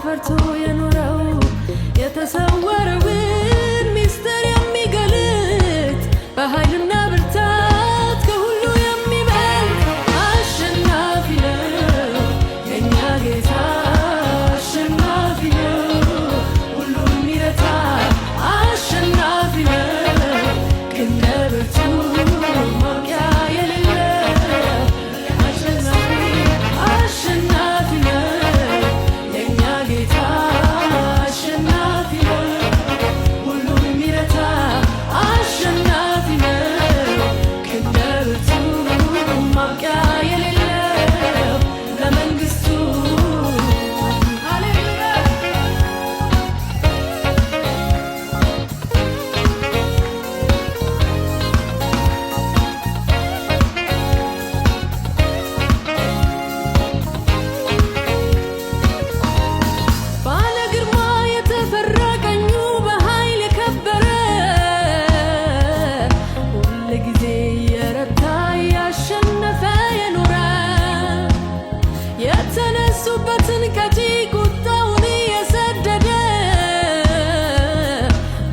ፈርቶ የኖረው የተሰወረውን ሚስጥር የሚገልጥ በኃይልና ብርታት ከሁሉ የሚበልጥ አሸናፊ ነው የኛ ጌታ አሸናፊ ነው ሁሉን የሚረታ አሸናፊ ነው ክንደ ብርቱ ማብቂያ የሌለው አሸናፊ ነው የኛ ጌታ አሸናፊ ነው ሁሉን የሚረታ አሸናፊ ነው ክንደ ብርቱ ማብቂያ የሌለው ለመንግስቱ ሃሌሉያ ባለ ግርማ የተፈራ ቀኙ በኃይል የከበረ ሁል ጊዜ የረታ ያሸነፈ የኖረ የተነሱበትን ቀጪ ቁጣውን የሰደደ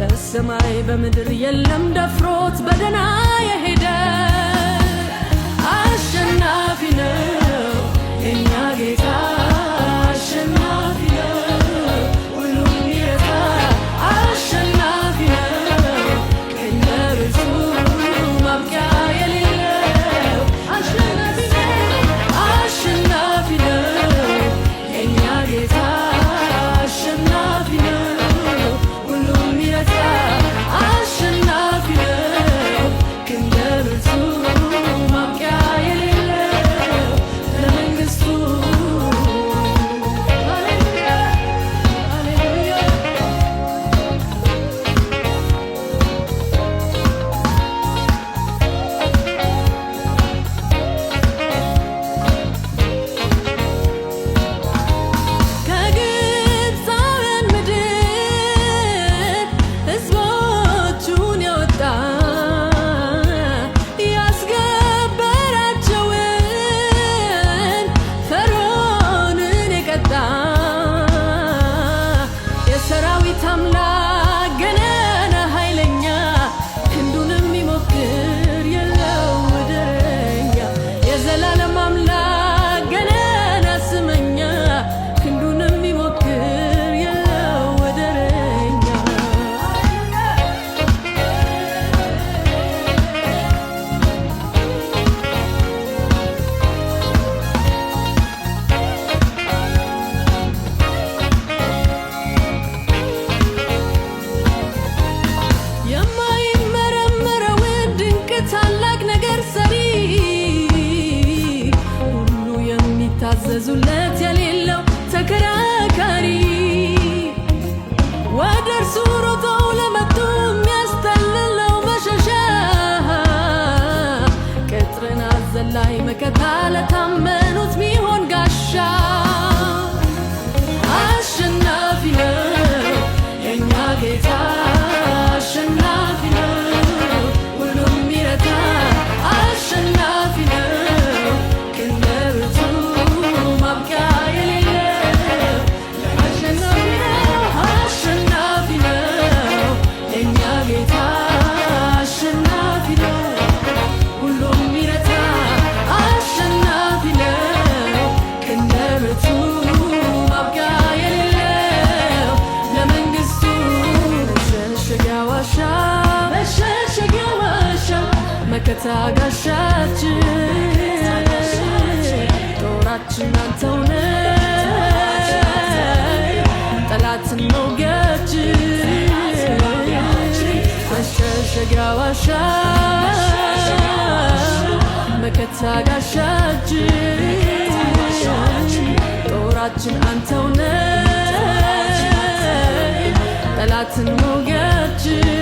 በሰማይ በምድር የለም ደፍሮት በደህና የሄደ አሸናፊ ነው የኛ ጌታ አሸናፊ ነው ሁሉን የሚረታ አሸናፊ ነው ክንደ ብርቱ ማብቂያ የሌለው አሸናፊ ነው የኛ ጌታ አሸናፊ ነው ሁሉን የሚረታ አሸናፊ ነው ክንደ ብርቱ ማብቂያ የሌለው ለመንግስቱ ሃሌሉያ ሃሌሉያ ከግብፃውያን ምድር ሕዝቦቹን ያወጣ ያስገበራቸውን ፈርዖንን የቀጣ የሰራዊት አምላክ ገናና ኃይለኛ ክንዱን የሚሞክር የለው ወደረኛ የዘላለም አምላክ ገናና ስመኛ ክንዱን የሚሞክር የለው ወደረኛ የማይመረመረውን ድንቅ ታላቅ ነገር ሰሪ ሁሉ የሚታዘዙለት የሌለው ተከራካሪ ወደ እርሱ ሮጠው ለመጡ የሚያስጠልለው መሸሻ ቅጥርን አዘላይ መከታ ለታመኑት ሚሆን ጋሻ አሸናፊ ነው የኛ ጌታ አሸናፊ ነው ሁሉን የሚረታ አሸናፊ ነው ክንደ ብርቱ ማብቂያ የሌለው አሸናፊ ነው የኛ ጌታ አሸናፊ ነው ሁሉን የሚረታ አሸናፊ ነው ክንደ ብርቱ ማብቂያ የሌለው ለመንግስቱ መሸሸጊያ ዋሻ መከታ ጋሻችን ጦራችን አንተው ነህ ጠላትን መውጊያችን መሸሸጊያ ዋሻ መከታ ጋሻችን ጦራችን አንተው ነህ ጠላትን መውጊያችን